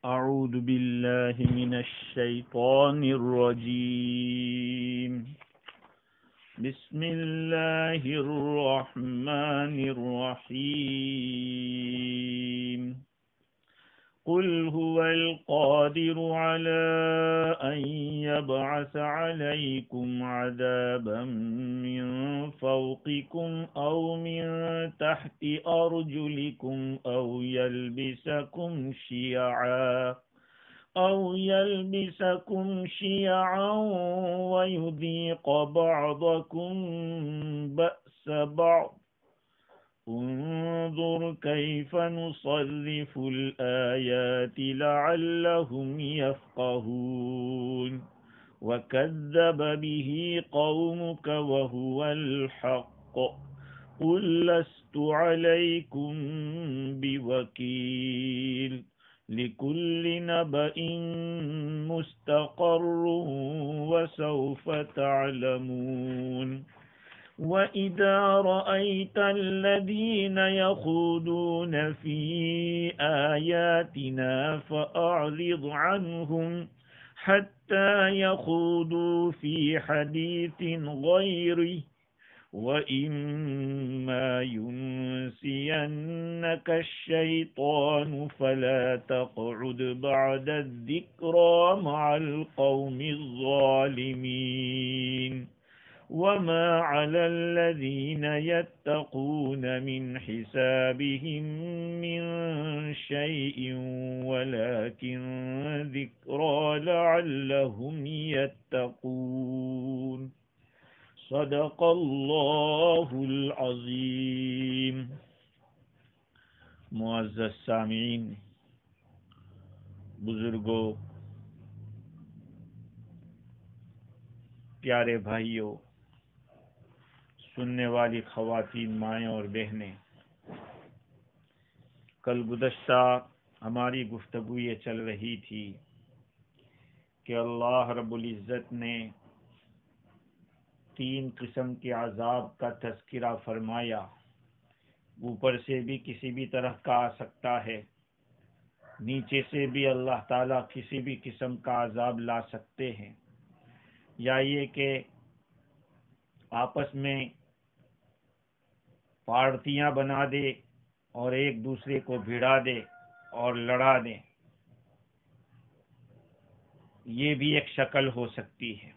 أعوذ بالله من الشيطان الرجيم. بسم الله الرحمن الرحيم. قل هو القادر على أن يبعث عليكم عذابا من فوقكم أو من تحت أرجلكم أو يلبسكم شيعا ويذيق بعضكم بأس بعض. انظر كيف نصرف الآيات لعلهم يفقهون. وكذب به قومك وهو الحق. قل لست عليكم بوكيل. لكل نبأ مستقر وسوف تعلمون. وَإِذَا رَأَيْتَ الَّذِينَ يَخُوضُونَ فِي آيَاتِنَا فَأَعْرِضْ عَنْهُمْ حَتَّى يَخُوضُوا فِي حَدِيثٍ غَيْرِهِ وَإِمَّا يُنْسِيَنَّكَ الشَّيْطَانُ فَلَا تَقْعُدْ بَعْدَ الذِّكْرَى مَعَ الْقَوْمِ الظَّالِمِينَ. وما على الذين يتقون من حسابهم من شيء ولكن ذكرى لعلهم يتقون. صدق اللہ العظیم. معزز سامعین، بزرگوں، پیارے بھائیوں، سننے والی خواتین، مائیں اور بہنیں، کل گزشتہ ہماری گفتگو یہ چل رہی تھی کہ اللہ رب العزت نے 3 قسم کے عذاب کا تذکرہ فرمایا. اوپر سے بھی کسی بھی طرح کا آ سکتا ہے، نیچے سے بھی اللہ تعالیٰ کسی بھی قسم کا عذاب لا سکتے ہیں، یا یہ کہ آپس میں پارٹیاں بنا دے اور ایک دوسرے کو بھڑا دے اور لڑا دے. یہ بھی ایک شکل ہو سکتی ہے.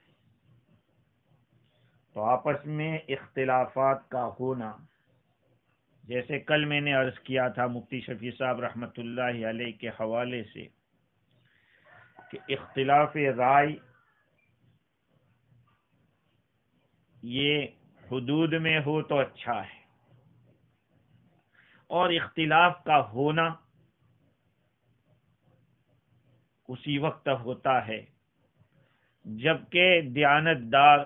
تو آپس میں اختلافات کا ہونا، جیسے کل میں نے عرض کیا تھا مفتی شفیع صاحب رحمۃ اللہ علیہ کے حوالے سے، کہ اختلاف رائے یہ حدود میں ہو تو اچھا ہے، اور اختلاف کا ہونا اسی وقت ہوتا ہے جبکہ دیانتدار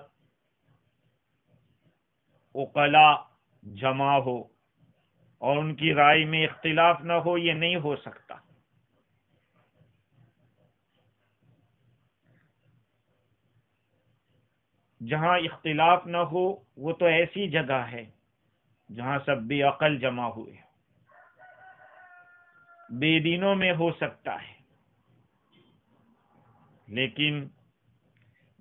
عقلاء جمع ہو اور ان کی رائے میں اختلاف نہ ہو. یہ نہیں ہو سکتا. جہاں اختلاف نہ ہو وہ تو ایسی جگہ ہے جہاں سب بے عقل جمع ہوئے. بے دینوں میں ہو سکتا ہے، لیکن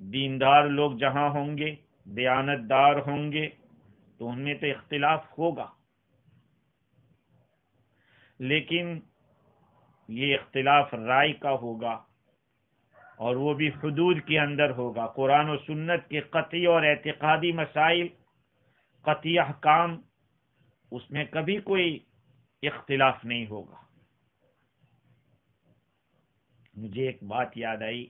دیندار لوگ جہاں ہوں گے، دیانتدار ہوں گے، تو ان میں تو اختلاف ہوگا، لیکن یہ اختلاف رائے کا ہوگا اور وہ بھی حدود کے اندر ہوگا. قرآن و سنت کے قطعی اور اعتقادی مسائل، قطعی احکام، اس میں کبھی کوئی اختلاف نہیں ہوگا. مجھے ایک بات یاد آئی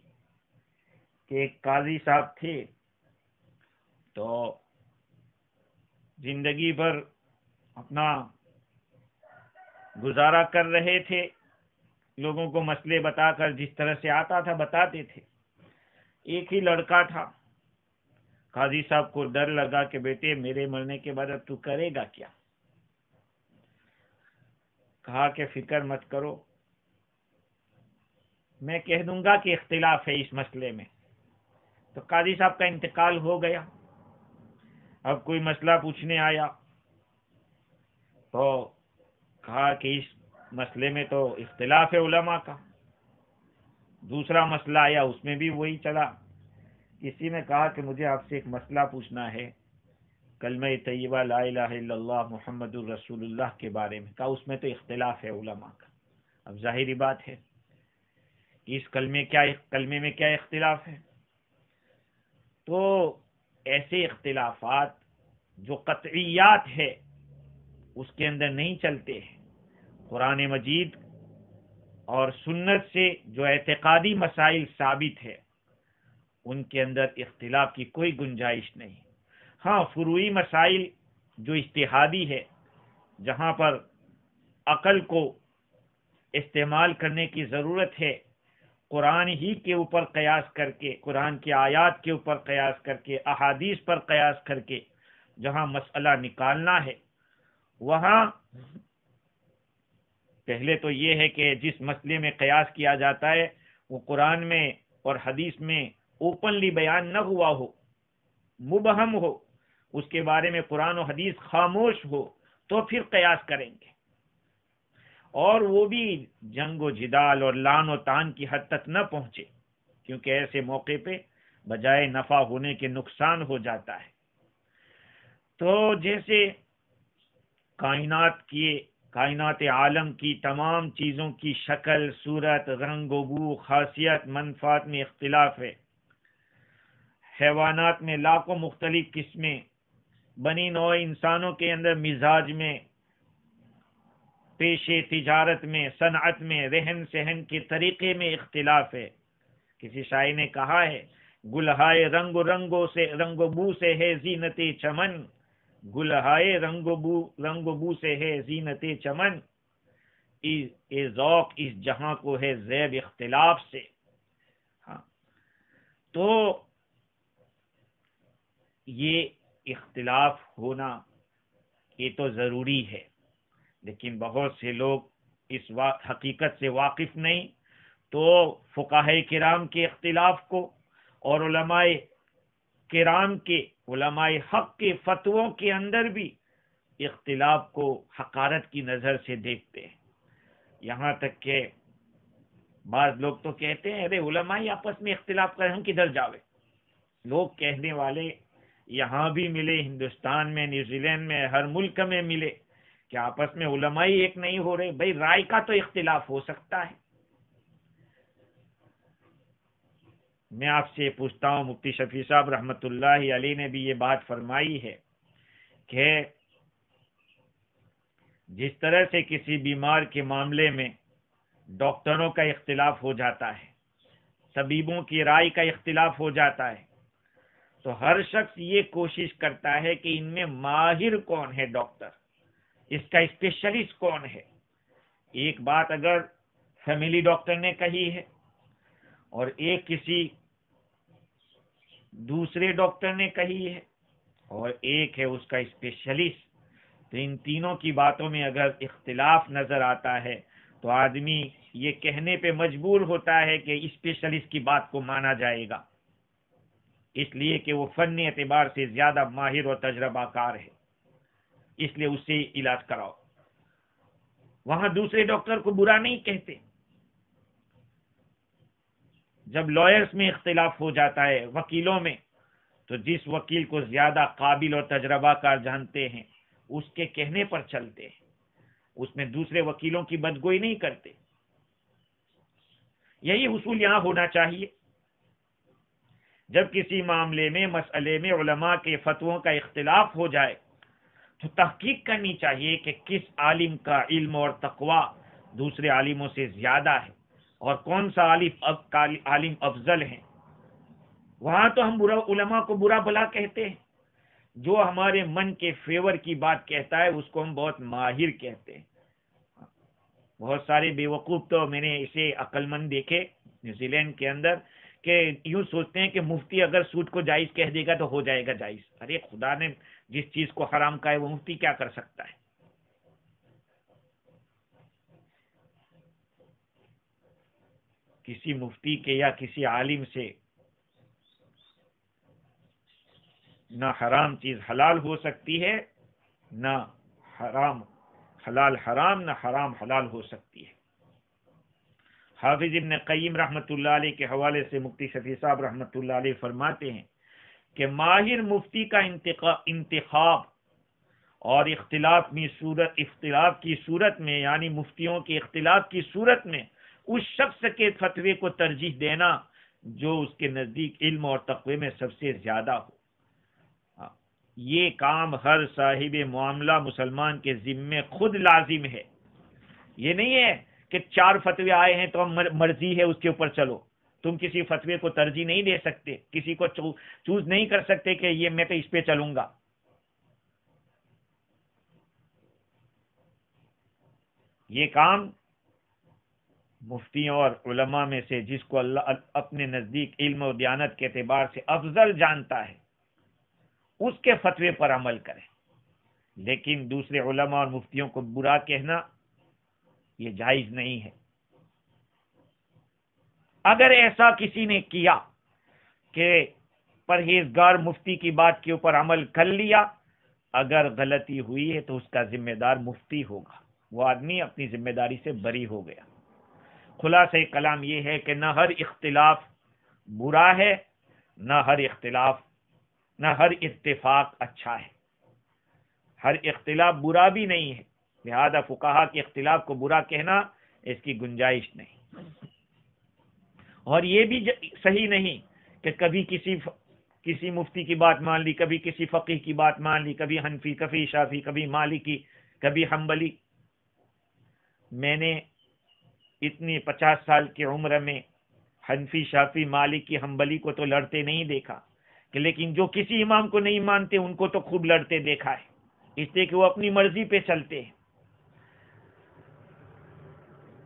کہ ایک قاضی صاحب تھے، تو زندگی بھر اپنا گزارا کر رہے تھے، لوگوں کو مسئلے بتا کر جس طرح سے آتا تھا بتاتے تھے. ایک ہی لڑکا تھا. قاضی صاحب کو ڈر لگا کہ بیٹے میرے مرنے کے بعد اب تو کرے گا کیا؟ کہا کہ فکر مت کرو، میں کہہ دوں گا کہ اختلاف ہے اس مسئلے میں. تو قاضی صاحب کا انتقال ہو گیا. اب کوئی مسئلہ پوچھنے آیا تو کہا کہ اس مسئلے میں تو اختلاف ہے علماء کا. دوسرا مسئلہ آیا، اس میں بھی وہی چلا. کسی نے کہا کہ مجھے آپ سے ایک مسئلہ پوچھنا ہے کلمہ طیبہ لا الہ الا اللہ محمد الرسول اللہ کے بارے میں. کہا اس میں تو اختلاف ہے علماء کا. اب ظاہری بات ہے کہ اس کلمے میں کیا اختلاف ہے. تو ایسے اختلافات جو قطعیات ہے اس کے اندر نہیں چلتے ہیں. قرآن مجید اور سنت سے جو اعتقادی مسائل ثابت ہے ان کے اندر اختلاف کی کوئی گنجائش نہیں. ہاں، فروعی مسائل جو اجتہادی ہے، جہاں پر عقل کو استعمال کرنے کی ضرورت ہے، قرآن ہی کے اوپر قیاس کر کے، قرآن کی آیات کے اوپر قیاس کر کے، احادیث پر قیاس کر کے جہاں مسئلہ نکالنا ہے، وہاں پہلے تو یہ ہے کہ جس مسئلے میں قیاس کیا جاتا ہے وہ قرآن میں اور حدیث میں اوپنلی بیان نہ ہوا ہو، مبہم ہو، اس کے بارے میں قرآن و حدیث خاموش ہو، تو پھر قیاس کریں گے. اور وہ بھی جنگ و جدال اور لان و تان کی حد تک نہ پہنچے، کیونکہ ایسے موقع پہ بجائے نفع ہونے کے نقصان ہو جاتا ہے. تو جیسے کائنات عالم کی تمام چیزوں کی شکل، صورت، رنگ و بو، خاصیت، منفعت میں اختلاف ہے. حیوانات میں لاکھوں مختلف قسمیں، بنی نوع انسانوں کے اندر مزاج میں، پیشے، تجارت میں، صنعت میں، رہن سہن کے طریقے میں اختلاف ہے. کسی شاعر نے کہا ہے گلہائے رنگ و بو سے ہے زینت چمن، گلہائے رنگ و بو سے ہے زینت چمن، اے ذوق اس جہاں کو ہے زیب اختلاف سے. ہاں، تو یہ اختلاف ہونا یہ تو ضروری ہے، لیکن بہت سے لوگ اس حقیقت سے واقف نہیں، تو فقہاء کرام کے اختلاف کو اور علماء کرام کے، علماء حق کے فتووں کے اندر بھی اختلاف کو حقارت کی نظر سے دیکھتے ہیں. یہاں تک کہ بعض لوگ تو کہتے ہیں ارے علماء ہی آپس میں اختلاف کریں، ہم کدھر جاوے. لوگ کہنے والے یہاں بھی ملے، ہندوستان میں، نیوزی لینڈ میں، ہر ملک میں ملے کہ آپس میں علماء ہی ایک نہیں ہو رہے. بھائی رائے کا تو اختلاف ہو سکتا ہے. میں آپ سے پوچھتا ہوں، مفتی شفیع صاحب رحمت اللہ علیہ نے بھی یہ بات فرمائی ہے کہ جس طرح سے کسی بیمار کے معاملے میں ڈاکٹروں کا اختلاف ہو جاتا ہے، طبیبوں کی رائے کا اختلاف ہو جاتا ہے، تو ہر شخص یہ کوشش کرتا ہے کہ ان میں ماہر کون ہے، ڈاکٹر اس کا اسپیشلسٹ کون ہے. ایک بات اگر فیملی ڈاکٹر نے کہی ہے اور ایک کسی دوسرے ڈاکٹر نے کہی ہے اور ایک ہے اس کا اسپیشلسٹ، تو ان تینوں کی باتوں میں اگر اختلاف نظر آتا ہے تو آدمی یہ کہنے پہ مجبور ہوتا ہے کہ اسپیشلسٹ کی بات کو مانا جائے گا، اس لیے کہ وہ فنی اعتبار سے زیادہ ماہر اور تجربہ کار ہے، اس لیے اس سے علاج کراؤ. وہاں دوسرے ڈاکٹر کو برا نہیں کہتے. جب لائرز میں اختلاف ہو جاتا ہے، وکیلوں میں، تو جس وکیل کو زیادہ قابل اور تجربہ کار جانتے ہیں اس کے کہنے پر چلتے ہیں، اس میں دوسرے وکیلوں کی بدگوئی نہیں کرتے. یہی اصول یہاں ہونا چاہیے. جب کسی معاملے میں، مسئلے میں علماء کے فتووں کا اختلاف ہو جائے تو تحقیق کرنی چاہیے کہ کس عالم کا علم اور تقوی دوسرے عالموں سے زیادہ ہے اور کون سا عالم افضل ہے. وہاں تو ہم علماء کو برا بھلا کہتے ہیں، جو ہمارے من کے فیور کی بات کہتا ہے اس کو ہم بہت ماہر کہتے ہیں. بہت سارے بے وقوف تو میں نے اسے عقل مند دیکھے نیوزی لینڈ کے اندر کہ یوں سوچتے ہیں کہ مفتی اگر سود کو جائز کہہ دے گا تو ہو جائے گا جائز. ارے خدا نے جس چیز کو حرام کہا ہے وہ مفتی کیا کر سکتا ہے. کسی مفتی کے یا کسی عالم سے نہ حرام چیز حلال ہو سکتی ہے، نہ حرام حلال حرام، نہ حرام حلال ہو سکتی ہے. حافظ ابن قیم رحمۃ اللہ علیہ کے حوالے سے مفتی شفیع صاحب رحمۃ اللہ علیہ فرماتے ہیں کہ ماہر مفتی کا انتخاب اور اختلاف کی صورت میں، یعنی مفتیوں کے اختلاف کی صورت میں اس شخص کے فتوے کو ترجیح دینا جو اس کے نزدیک علم اور تقوی میں سب سے زیادہ ہو، یہ کام ہر صاحب معاملہ مسلمان کے ذمے خود لازم ہے۔ یہ نہیں ہے کہ 4 فتوے آئے ہیں تو مرضی ہے اس کے اوپر چلو، تم کسی فتوے کو ترجیح نہیں دے سکتے، کسی کو چوز نہیں کر سکتے کہ یہ میں تو اس پہ چلوں گا۔ یہ کام مفتیوں اور علماء میں سے جس کو اللہ اپنے نزدیک علم و دیانت کے اعتبار سے افضل جانتا ہے اس کے فتوے پر عمل کرے، لیکن دوسرے علماء اور مفتیوں کو برا کہنا یہ جائز نہیں ہے۔ اگر ایسا کسی نے کیا کہ پرہیزگار مفتی کی بات کے اوپر عمل کر لیا، اگر غلطی ہوئی ہے تو اس کا ذمہ دار مفتی ہوگا، وہ آدمی اپنی ذمہ داری سے بری ہو گیا۔ خلاصہ کلام یہ ہے کہ نہ ہر اختلاف برا ہے، نہ ہر اتفاق اچھا ہے، ہر اختلاف برا بھی نہیں ہے، لہذا فقہا کے اختلاف کو برا کہنا اس کی گنجائش نہیں۔ اور یہ بھی صحیح نہیں کہ کبھی کسی مفتی کی بات مان لی، کبھی کسی فقیہ کی بات مان لی، کبھی حنفی، کبھی شافعی، کبھی مالکی، کبھی حنبلی۔ میں نے اتنی 50 سال کی عمر میں حنفی، شافعی، مالکی، حنبلی کو تو لڑتے نہیں دیکھا، لیکن جو کسی امام کو نہیں مانتے ان کو تو خوب لڑتے دیکھا ہے، اس لیے کہ وہ اپنی مرضی پہ چلتے ہیں۔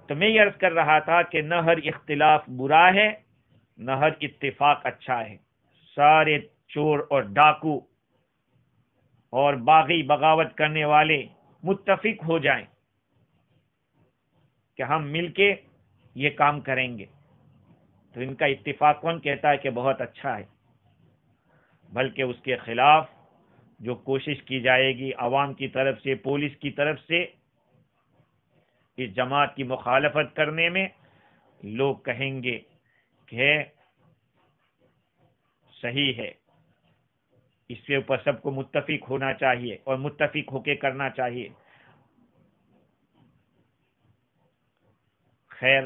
تو میں یہ عرض کر رہا تھا کہ نہ ہر اختلاف برا ہے، نہ ہر اتفاق اچھا ہے۔ سارے چور اور ڈاکو اور باغی، بغاوت کرنے والے متفق ہو جائیں کہ ہم مل کے یہ کام کریں گے تو ان کا اتفاق کون کہتا ہے کہ بہت اچھا ہے؟ بلکہ اس کے خلاف جو کوشش کی جائے گی عوام کی طرف سے، پولیس کی طرف سے، اس جماعت کی مخالفت کرنے میں، لوگ کہیں گے کہ صحیح ہے، اس کے اوپر سب کو متفق ہونا چاہیے اور متفق ہو کے کرنا چاہیے۔ خیر،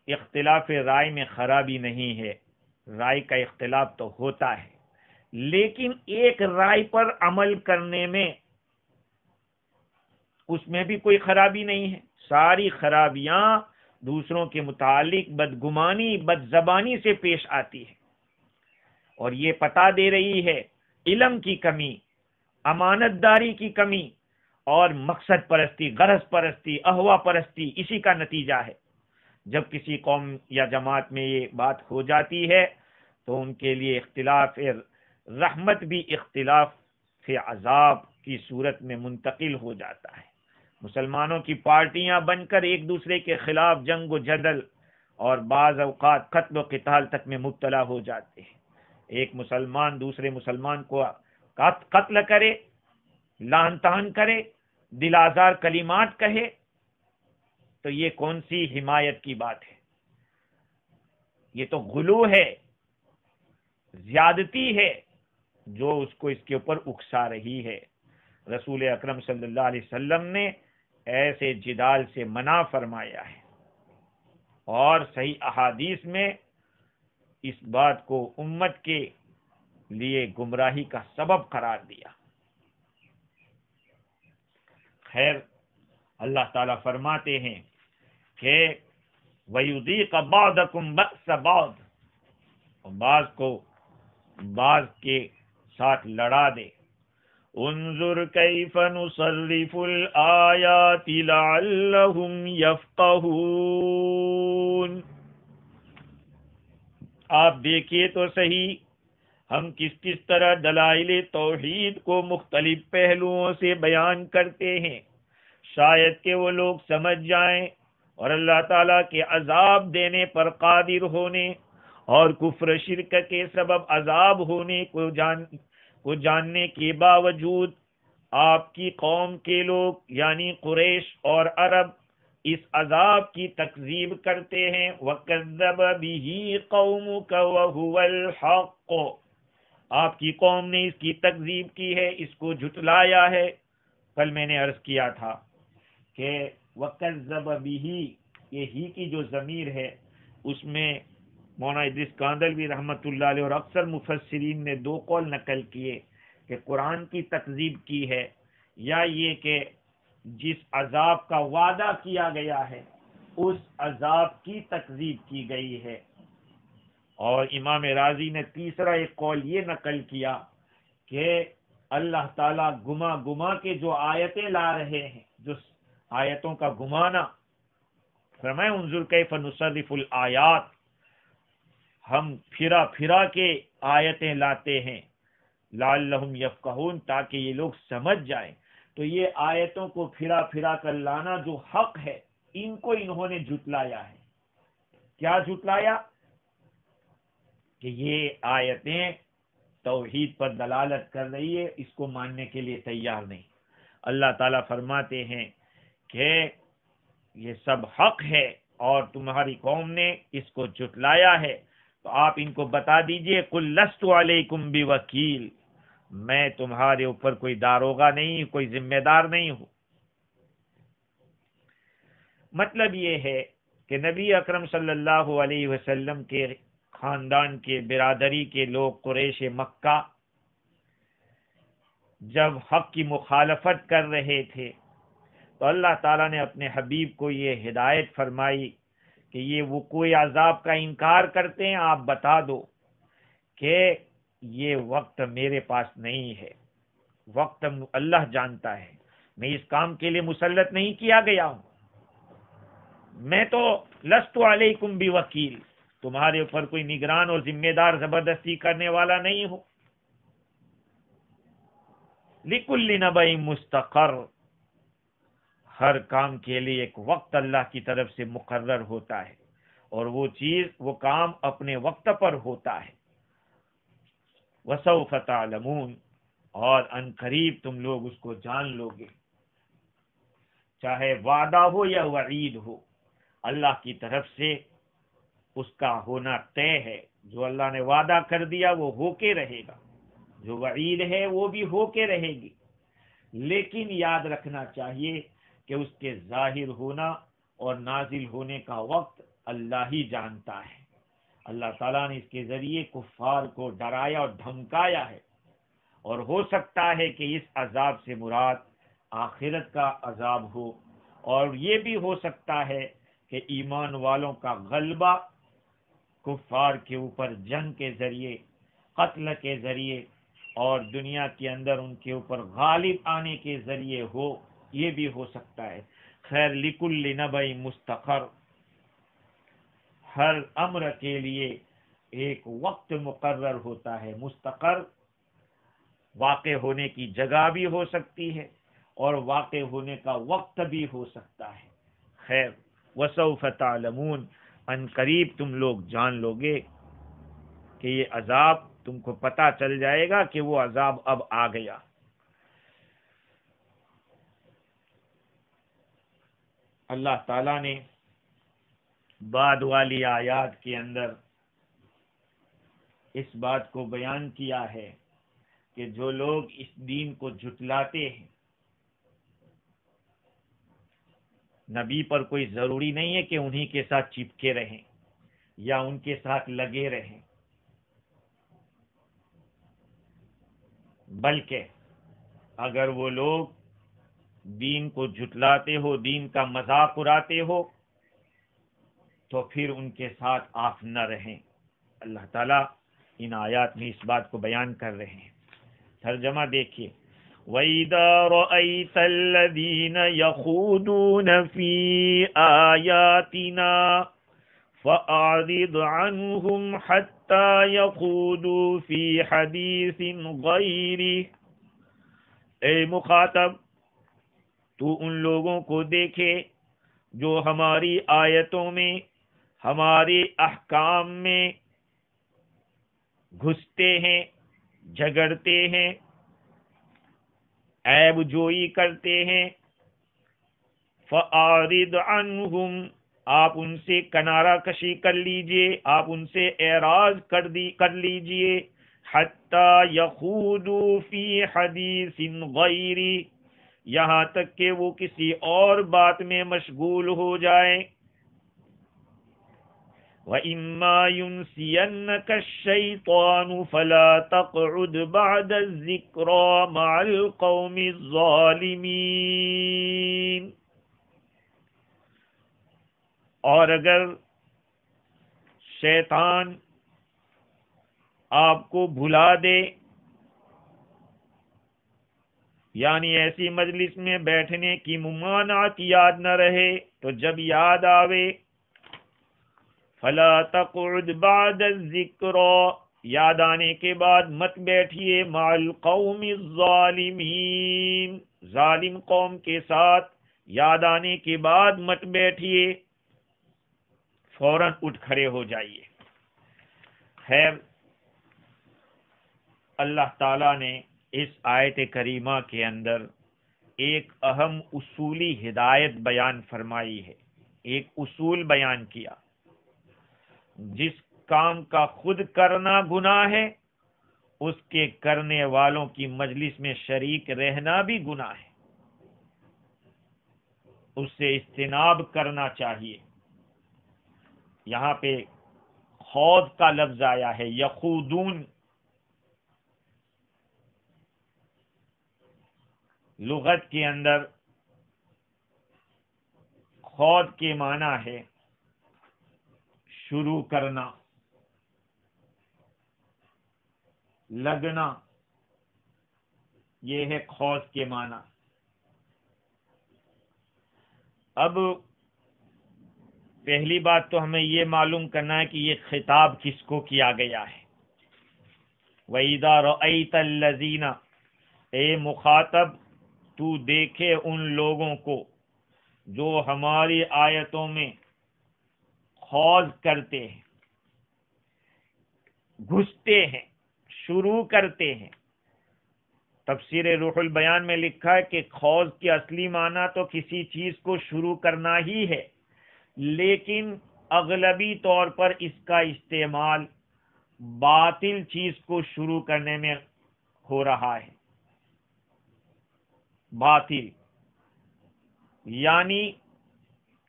اختلاف رائے میں خرابی نہیں ہے، رائے کا اختلاف تو ہوتا ہے، لیکن ایک رائے پر عمل کرنے میں اس میں بھی کوئی خرابی نہیں ہے۔ ساری خرابیاں دوسروں کے متعلق بدگمانی، بدزبانی سے پیش آتی ہے، اور یہ پتہ دے رہی ہے علم کی کمی، امانت داری کی کمی اور مقصد پرستی، غرض پرستی، اہوا پرستی، اسی کا نتیجہ ہے۔ جب کسی قوم یا جماعت میں یہ بات ہو جاتی ہے تو ان کے لیے اختلاف رحمت بھی اختلاف عذاب کی صورت میں منتقل ہو جاتا ہے۔ مسلمانوں کی پارٹیاں بن کر ایک دوسرے کے خلاف جنگ و جدل اور بعض اوقات قتل و قتال تک میں مبتلا ہو جاتے ہیں۔ ایک مسلمان دوسرے مسلمان کو قتل کرے، لعن طعن کرے، دل آزار کلمات کہے، تو یہ کون سی حمایت کی بات ہے؟ یہ تو غلو ہے، زیادتی ہے جو اس کو اس کے اوپر اکسا رہی ہے۔ رسول اکرم صلی اللہ علیہ وسلم نے ایسے جدال سے منع فرمایا ہے، اور صحیح احادیث میں اس بات کو امت کے لیے گمراہی کا سبب قرار دیا۔ خیر، اللہ تعالیٰ فرماتے ہیں کہ وَيُذِيقَ بَعْضَكُمْ بَأْسَ بَعْضٍ، بعض کو بعض کے ساتھ لڑا دے۔ انظر کیف نصرف الآیات لعلہم یفقہون، آپ دیکھیے تو صحیح ہم کس طرح دلائل توحید کو مختلف پہلوؤں سے بیان کرتے ہیں، شاید کہ وہ لوگ سمجھ جائیں اور اللہ تعالیٰ کے عذاب دینے پر قادر ہونے اور کفر شرک کے سبب عذاب ہونے کو جاننے کے باوجود آپ کی قوم کے لوگ یعنی قریش اور عرب اس عذاب کی تکذیب کرتے ہیں. وَكَذَّبَ بِهِ قَوْمُكَ وَهُوَ الْحَقُّ، آپ کی قوم نے اس کی تکذیب کی ہے، اس کو جھٹلایا ہے. کل میں نے عرض کیا تھا کہ وَكَذَّبَ بِهِ، یہ ہی کی جو ضمیر ہے اس میں مولانا ادریس کاندلوی رحمۃ اللہ علیہ اور اکثر مفسرین نے دو قول نقل کیے کہ قرآن کی تکذیب کی ہے یا یہ کہ جس عذاب کا وعدہ کیا گیا ہے اس عذاب کی تکذیب کی گئی ہے. اور امام راضی نے تیسرا ایک قول یہ نقل کیا کہ اللہ تعالیٰ گما گما کے جو آیتیں لا رہے ہیں، جو آیتوں کا گمانا، فرمائے انظر کیف نصرف الآیات، ہم پھرا پھرا کے آیتیں لاتے ہیں، لعلہم یفقہون، تاکہ یہ لوگ سمجھ جائیں. تو یہ آیتوں کو پھرا پھرا کر لانا جو حق ہے، ان کو انہوں نے جھٹلایا ہے. کیا جھٹلایا؟ کہ یہ آیتیں توحید پر دلالت کر رہی ہے، اس کو ماننے کے لیے تیار نہیں. اللہ تعالیٰ فرماتے ہیں کہ یہ سب حق ہے اور تمہاری قوم نے اس کو جھٹلایا ہے. تو آپ ان کو بتا دیجئے قل لست علیکم بوکیل، میں تمہارے اوپر کوئی داروغہ نہیں، کوئی ذمہ دار نہیں ہوں. مطلب یہ ہے کہ نبی اکرم صلی اللہ علیہ وسلم کے خاندان کے برادری کے لوگ قریش مکہ جب حق کی مخالفت کر رہے تھے تو اللہ تعالیٰ نے اپنے حبیب کو یہ ہدایت فرمائی کہ یہ وقوع عذاب کا انکار کرتے ہیں، آپ بتا دو کہ یہ وقت میرے پاس نہیں ہے، وقت اللہ جانتا ہے، میں اس کام کے لیے مسلط نہیں کیا گیا ہوں، میں تو لست علیکم بوکیل، تمہارے اوپر کوئی نگران اور ذمہ دار زبردستی کرنے والا نہیں ہوں. لکل نبأ مستقر، ہر کام کے لیے ایک وقت اللہ کی طرف سے مقرر ہوتا ہے اور وہ چیز، وہ کام اپنے وقت پر ہوتا ہے. وسوف تعلمون، اور ان قریب تم لوگ اس کو جان لو گے. چاہے وعدہ ہو یا وعید ہو، اللہ کی طرف سے اس کا ہونا طے ہے. جو اللہ نے وعدہ کر دیا وہ ہو کے رہے گا، جو وعید ہے وہ بھی ہو کے رہے گی. لیکن یاد رکھنا چاہیے کہ اس کے ظاہر ہونا اور نازل ہونے کا وقت اللہ ہی جانتا ہے. اللہ تعالیٰ نے اس کے ذریعے کفار کو ڈرایا اور دھمکایا ہے، اور ہو سکتا ہے کہ اس عذاب سے مراد آخرت کا عذاب ہو، اور یہ بھی ہو سکتا ہے کہ ایمان والوں کا غلبہ کفار کے اوپر جنگ کے ذریعے، قتل کے ذریعے اور دنیا کے اندر ان کے اوپر غالب آنے کے ذریعے ہو، یہ بھی ہو سکتا ہے. خیر، لکل نبأ مستقر، ہر امر کے لیے ایک وقت مقرر ہوتا ہے. مستقر واقع ہونے کی جگہ بھی ہو سکتی ہے اور واقع ہونے کا وقت بھی ہو سکتا ہے. خیر، وسوف تعلمون، ان قریب تم لوگ جان لو گے کہ یہ عذاب، تم کو پتہ چل جائے گا کہ وہ عذاب اب آ گیا. اللہ تعالیٰ نے بعد والی آیات کے اندر اس بات کو بیان کیا ہے کہ جو لوگ اس دین کو جھٹلاتے ہیں، نبی پر کوئی ضروری نہیں ہے کہ انہی کے ساتھ چپکے رہیں یا ان کے ساتھ لگے رہیں، بلکہ اگر وہ لوگ دین کو جھٹلاتے ہو، دین کا مذاق اڑاتے ہو، تو پھر ان کے ساتھ آپ نہ رہیں. اللہ تعالیٰ ان آیات میں اس بات کو بیان کر رہے ہیں. ترجمہ دیکھیے، وَإِذَا رَأَيْتَ الَّذِينَ يَخُوضُونَ فِي آيَاتِنَا فَأَعْرِضْ عَنْهُمْ حَتَّى يَخُوضُوا فِي حَدِيثٍ غَيْرِهِ. اے مخاطب، تو ان لوگوں کو دیکھے جو ہماری آیتوں میں، ہمارے احکام میں گھستے ہیں، جھگڑتے ہیں، عیب جوئی کرتے ہیں، فَأَعْرِضْ عَنْهُمْ، آپ ان سے کنارہ کشی کر لیجئے، آپ ان سے اعراض کر لیجئے، حَتَّى يَخُوضُوا فِي حَدِيثٍ غَيْرِي، یہاں تک کہ وہ کسی اور بات میں مشغول ہو جائیں۔ وَإِمَّا يُنْسِيَنَّكَ الشَّيْطَانُ فَلَا تَقْعُدْ بَعْدَ الذِّكْرَى مَعَ الْقَوْمِ الظَّالِمِينَ، اور اگر شیطان آپ کو بھلا دے، یعنی ایسی مجلس میں بیٹھنے کی ممانعت یاد نہ رہے، تو جب یاد آوے فلا تقعد بعد الذکر، یاد آنے کے بعد مت بیٹھیے، مع القوم الظالمین، ظالم قوم کے ساتھ یاد آنے کے بعد مت بیٹھیے، فوراً اٹھ کھڑے ہو جائیے۔ خیر، اللہ تعالی نے اس آیت کریمہ کے اندر ایک اہم اصولی ہدایت بیان فرمائی ہے، ایک اصول بیان کیا۔ جس کام کا خود کرنا گناہ ہے، اس کے کرنے والوں کی مجلس میں شریک رہنا بھی گناہ ہے، اس سے اجتناب کرنا چاہیے۔ یہاں پہ خوض کا لفظ آیا ہے، یخوضون، لغت کے اندر خوض کے معنی ہے شروع کرنا، لگنا، یہ ہے خوض کے معنی۔ اب پہلی بات تو ہمیں یہ معلوم کرنا ہے کہ یہ خطاب کس کو کیا گیا ہے۔ وَإِذَا رَأَيْتَ الَّذِينَ، اے مخاطب تو دیکھے ان لوگوں کو جو ہماری آیتوں میں خوض کرتے ہیں، گھستے ہیں، شروع کرتے ہیں۔ تفسیر روح البیان میں لکھا ہے کہ خوض کی اصلی معنی تو کسی چیز کو شروع کرنا ہی ہے، لیکن اغلبی طور پر اس کا استعمال باطل چیز کو شروع کرنے میں ہو رہا ہے۔ باطل یعنی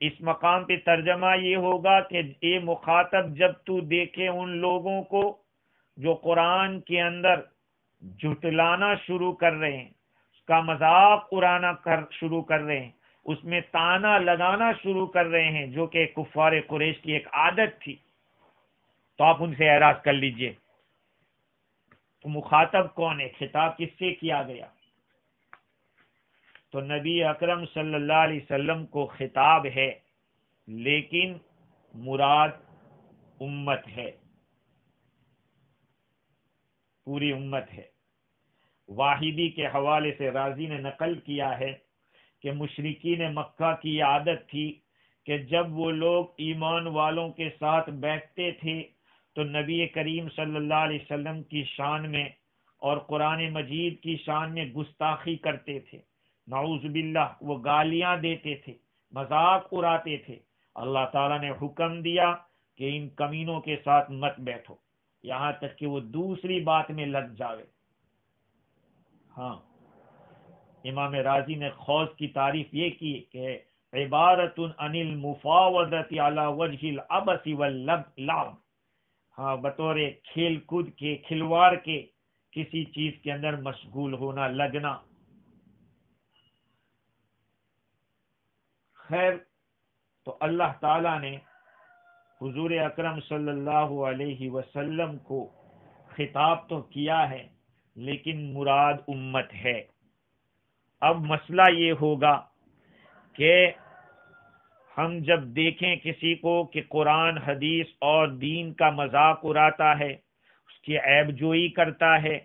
اس مقام پہ ترجمہ یہ ہوگا کہ اے مخاطب جب تو دیکھے ان لوگوں کو جو قرآن کے اندر جھٹلانا شروع کر رہے ہیں، اس کا مذاق اڑانا شروع کر رہے ہیں، اس میں تانا لگانا شروع کر رہے ہیں، جو کہ کفار قریش کی ایک عادت تھی، تو آپ ان سے اعراض کر لیجئے۔ تو مخاطب کون ہے؟ خطاب کس سے کیا گیا؟ تو نبی اکرم صلی اللہ علیہ وسلم کو خطاب ہے، لیکن مراد امت ہے، پوری امت ہے۔ واحدی کے حوالے سے رازی نے نقل کیا ہے کہ مشرکین مکہ کی عادت تھی کہ جب وہ لوگ ایمان والوں کے ساتھ بیٹھتے تھے تو نبی کریم صلی اللہ علیہ وسلم کی شان میں اور قرآن مجید کی شان میں گستاخی کرتے تھے، نعوذ باللہ، وہ گالیاں دیتے تھے، مذاق اڑاتے تھے۔ اللہ تعالیٰ نے حکم دیا کہ ان کمینوں کے ساتھ مت بیٹھو، یہاں تک کہ وہ دوسری بات میں لگ جاوے۔ ہاں، امام رازی نے خوض کی تعریف یہ کی کہ عبارت عن المفاوضۃ علی وجہ العبث واللعب، ہاں، بطور کھیل کود کے، کھلواڑ کے کسی چیز کے اندر مشغول ہونا، لگنا۔ خیر، تو اللہ تعالی نے حضور اکرم صلی اللہ علیہ وسلم کو خطاب تو کیا ہے، لیکن مراد امت ہے۔ اب مسئلہ یہ ہوگا کہ ہم جب دیکھیں کسی کو کہ قرآن، حدیث اور دین کا مذاق اڑاتا ہے، اس کی عیب جوئی کرتا ہے،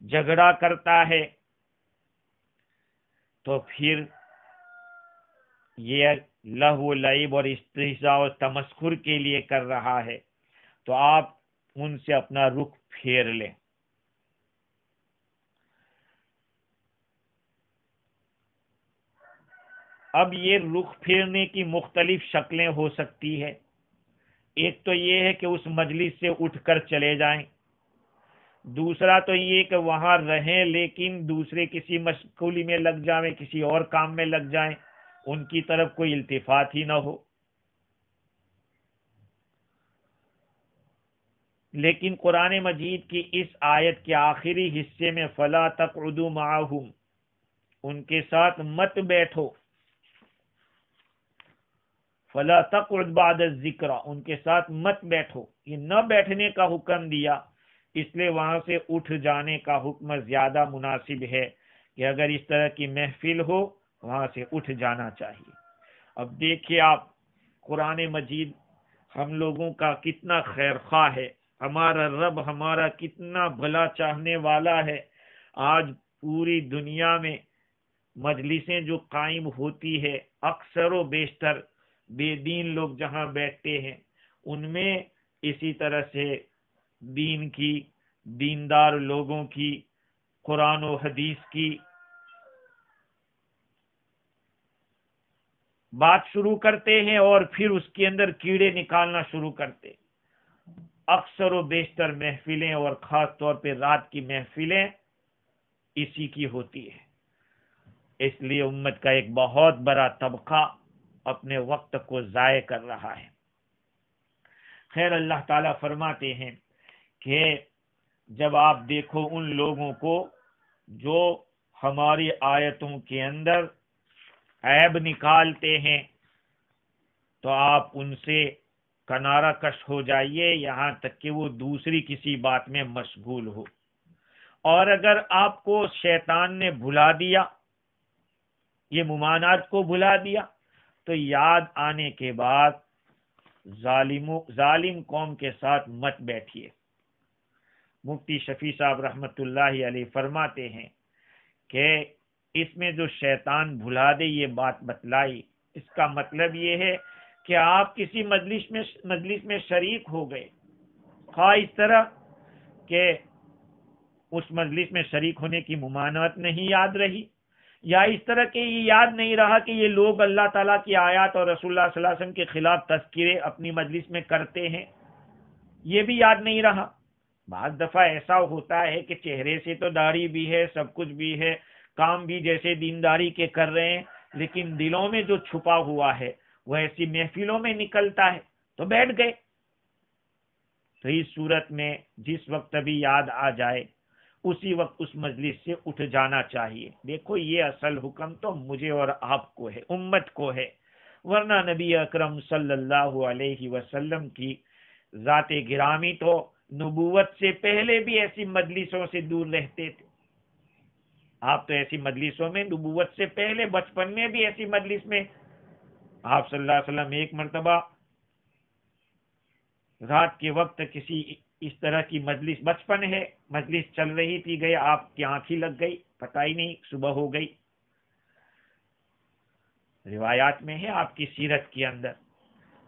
جھگڑا کرتا ہے، تو پھر یہ لہو و لعب اور استہزاء اور تمسخر کے لیے کر رہا ہے، تو آپ ان سے اپنا رخ پھیر لیں۔ اب یہ رخ پھیرنے کی مختلف شکلیں ہو سکتی ہے. ایک تو یہ ہے کہ اس مجلس سے اٹھ کر چلے جائیں، دوسرا تو یہ کہ وہاں رہیں لیکن دوسرے کسی مشغولی میں لگ جائیں، کسی اور کام میں لگ جائیں، ان کی طرف کوئی التفات ہی نہ ہو. لیکن قرآن مجید کی اس آیت کے آخری حصے میں فَلَا تَقْعُدُوا مَعَهُمْ، ان کے ساتھ مت بیٹھو. فَلَا تَقْعُدْ بَعْدَ الذِّكْرَ، ان کے ساتھ مت بیٹھو. یہ نہ بیٹھنے کا حکم دیا، اس لیے وہاں سے اٹھ جانے کا حکم زیادہ مناسب ہے کہ اگر اس طرح کی محفل ہو وہاں سے اٹھ جانا چاہیے. اب دیکھیے آپ، قرآن مجید ہم لوگوں کا کتنا خیر خواہ ہے، ہمارا رب ہمارا کتنا بھلا چاہنے والا ہے. آج پوری دنیا میں مجلسیں جو قائم ہوتی ہے، اکثر و بیشتر بے دین لوگ جہاں بیٹھتے ہیں، ان میں اسی طرح سے دین کی، دیندار لوگوں کی، قرآن و حدیث کی بات شروع کرتے ہیں اور پھر اس کے اندر کیڑے نکالنا شروع کرتے. اکثر و بیشتر محفلیں اور خاص طور پہ رات کی محفلیں اسی کی ہوتی ہے. اس لیے امت کا ایک بہت بڑا طبقہ اپنے وقت کو ضائع کر رہا ہے. خیر، اللہ تعالیٰ فرماتے ہیں کہ جب آپ دیکھو ان لوگوں کو جو ہماری آیتوں کے اندر عیب نکالتے ہیں تو آپ ان سے کنارہ کش ہو جائیے یہاں تک کہ وہ دوسری کسی بات میں مشغول ہو. اور اگر آپ کو شیطان نے بھلا دیا، یہ ممانعت کو بھلا دیا، تو یاد آنے کے بعد ظالم قوم کے ساتھ مت بیٹھیے. مفتی شفیع صاحب رحمت اللہ علیہ فرماتے ہیں کہ اس میں جو شیطان بھلا دے یہ بات بتلائی، اس کا مطلب یہ ہے کہ آپ کسی مجلس میں شریک ہو گئے، خواہ اس طرح کہ اس مجلس میں شریک ہونے کی ممانعت نہیں یاد رہی، یا اس طرح کہ یہ یاد نہیں رہا کہ یہ لوگ اللہ تعالیٰ کی آیات اور رسول اللہ صلی اللہ علیہ وسلم کے خلاف تذکرے اپنی مجلس میں کرتے ہیں، یہ بھی یاد نہیں رہا. بعض دفعہ ایسا ہوتا ہے کہ چہرے سے تو داڑھی بھی ہے، سب کچھ بھی ہے، کام بھی جیسے دینداری کے کر رہے ہیں، لیکن دلوں میں جو چھپا ہوا ہے وہ ایسی محفلوں میں نکلتا ہے تو بیٹھ گئے. تو اس صورت میں جس وقت بھی یاد آ جائے اسی وقت اس مجلس سے اٹھ جانا چاہیے. دیکھو یہ اصل حکم تو مجھے اور آپ کو ہے، امت کو ہے، ورنہ نبی اکرم صلی اللہ علیہ وسلم کی ذات گرامی تو نبوت سے پہلے بھی ایسی مجلسوں سے دور رہتے تھے. آپ تو ایسی مجلسوں میں نبوت سے پہلے بچپن میں بھی ایسی مجلس میں آپ صلی اللہ علیہ وسلم ایک مرتبہ رات کے وقت کسی اس طرح کی مجلس، بچپن ہے، مجلس چل رہی تھی، گئے، آپ کی آنکھ ہی لگ گئی، پتہ ہی نہیں صبح ہو گئی. روایات میں ہے آپ کی سیرت کے اندر.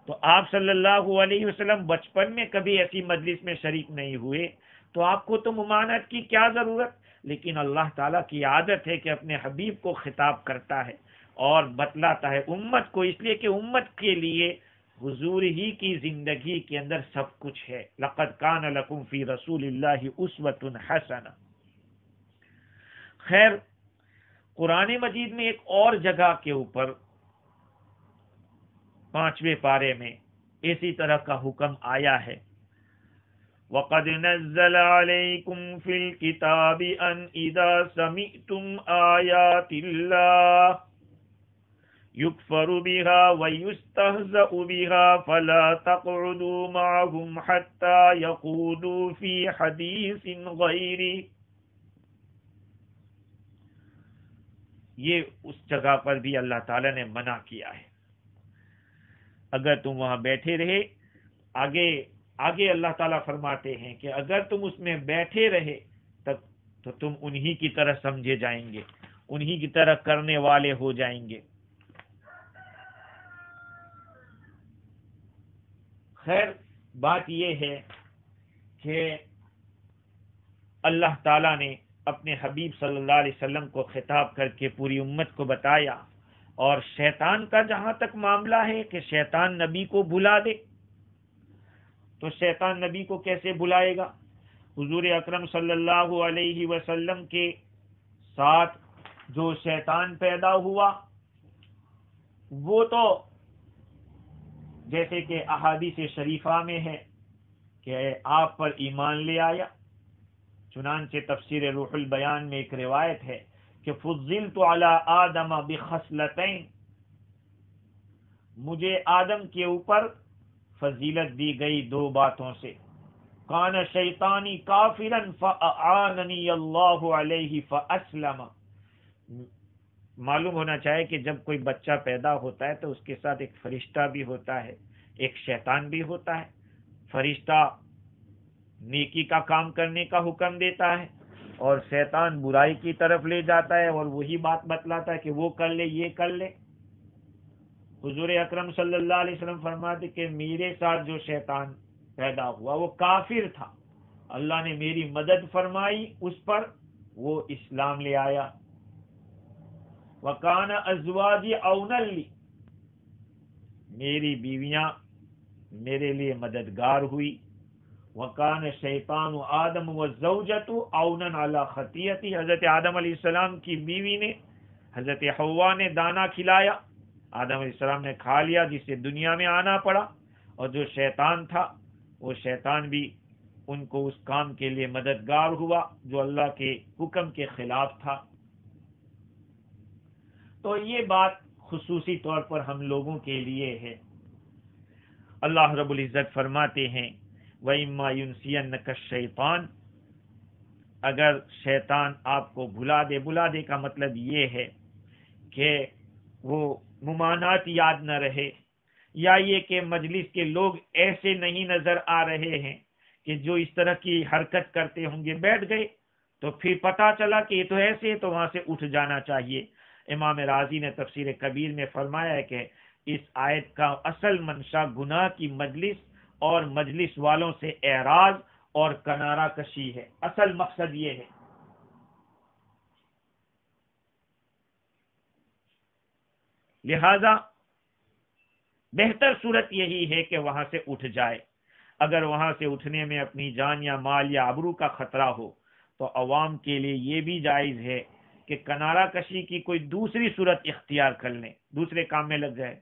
تو آپ صلی اللہ علیہ وسلم بچپن میں کبھی ایسی مجلس میں شریک نہیں ہوئے تو آپ کو تو ممانعت کی کیا ضرورت. لیکن اللہ تعالیٰ کی عادت ہے کہ اپنے حبیب کو خطاب کرتا ہے اور بتلاتا ہے امت کو، اس لیے کہ امت کے لیے حضور ہی کی زندگی کے اندر سب کچھ ہے. لقد کان لکم فی رسول اللہ اسوۃ حسنہ. خیر، قرآن مجید میں ایک اور جگہ کے اوپر 5ویں پارے میں اسی طرح کا حکم آیا ہے. وَقَدْ نَزَّلَ عَلَيْكُمْ فِي الْكِتَابِ أَنْ إِذَا سَمِعْتُمْ آيَاتِ اللَّهِ يُكْفَرُ بِهَا وَيُسْتَهْزَأُ بِهَا فَلَا تَقْعُدُوا مَعَهُمْ حَتَّى يَخُوضُوا فِي حَدِيثٍ غَيْرِهِ. یہ اس جگہ پر بھی اللہ تعالیٰ نے منع کیا ہے. اگر تم وہاں بیٹھے رہے، آگے اللہ تعالیٰ فرماتے ہیں کہ اگر تم اس میں بیٹھے رہے تو تم انہی کی طرح سمجھے جائیں گے، انہی کی طرح کرنے والے ہو جائیں گے. خیر، بات یہ ہے کہ اللہ تعالیٰ نے اپنے حبیب صلی اللہ علیہ وسلم کو خطاب کر کے پوری امت کو بتایا اور شیطان کا جہاں تک معاملہ ہے کہ شیطان نبی کو بھلا دے، تو شیطان نبی کو کیسے بلائے گا؟ حضور اکرم صلی اللہ علیہ وسلم کے ساتھ جو شیطان پیدا ہوا وہ تو جیسے کہ احادیث شریفہ میں ہے کہ آپ پر ایمان لے آیا، چنانچہ تفسیر روح البیان میں ایک روایت ہے کہ فضلت علی آدم بخصلتین، مجھے آدم کے اوپر فضیلت دی گئی دو باتوں سے، کان شیطانی کافرا فاعاننی اللہ علیہ فاسلم۔ معلوم ہونا چاہیے کہ جب کوئی بچہ پیدا ہوتا ہے تو اس کے ساتھ ایک فرشتہ بھی ہوتا ہے، ایک شیطان بھی ہوتا ہے۔ فرشتہ نیکی کا کام کرنے کا حکم دیتا ہے اور شیطان برائی کی طرف لے جاتا ہے اور وہی بات بتلاتا ہے کہ وہ کر لے، یہ کر لے۔ حضور اکرم صلی اللہ علیہ وسلم فرماتے کہ میرے ساتھ جو شیطان پیدا ہوا وہ کافر تھا، اللہ نے میری مدد فرمائی اس پر، وہ اسلام لے آیا۔ وَكَانَ أَزْوَاجِي عَوْنًا لِي، میری بیویاں میرے لیے مددگار ہوئی۔ وَكَانَ الشَّيْطَانُ آدَمُ وَالزَّوْجَةُ عَوْنًا عَلَى خَطِيئَتِي، حضرت آدم علیہ السلام کی بیوی نے حضرت حوا نے دانا کھلایا، آدم علیہ السلام نے کھا لیا جس سے دنیا میں آنا پڑا، اور جو شیطان تھا وہ شیطان بھی ان کو اس کام کے لیے مددگار ہوا جو اللہ کے حکم کے خلاف تھا۔ تو یہ بات خصوصی طور پر ہم لوگوں کے لیے ہے۔ اللہ رب العزت فرماتے ہیں وَإِمَّا يُنْسِيَنَّكَ الشَّيْطَانُ، اگر شیطان آپ کو بھلا دے کا مطلب یہ ہے کہ وہ ممانعت یاد نہ رہے، یا یہ کہ مجلس کے لوگ ایسے نہیں نظر آ رہے ہیں کہ جو اس طرح کی حرکت کرتے ہوں گے، بیٹھ گئے تو پھر پتا چلا کہ یہ تو ایسے ہے تو وہاں سے اٹھ جانا چاہیے۔ امام راضی نے تفسیر کبیر میں فرمایا ہے کہ اس آیت کا اصل منشا گناہ کی مجلس اور مجلس والوں سے اعراض اور کنارہ کشی ہے، اصل مقصد یہ ہے۔ لہذا بہتر صورت یہی ہے کہ وہاں سے اٹھ جائے۔ اگر وہاں سے اٹھنے میں اپنی جان یا مال یا آبرو کا خطرہ ہو تو عوام کے لیے یہ بھی جائز ہے کہ کنارہ کشی کی کوئی دوسری صورت اختیار کر لیں، دوسرے کام میں لگ جائے،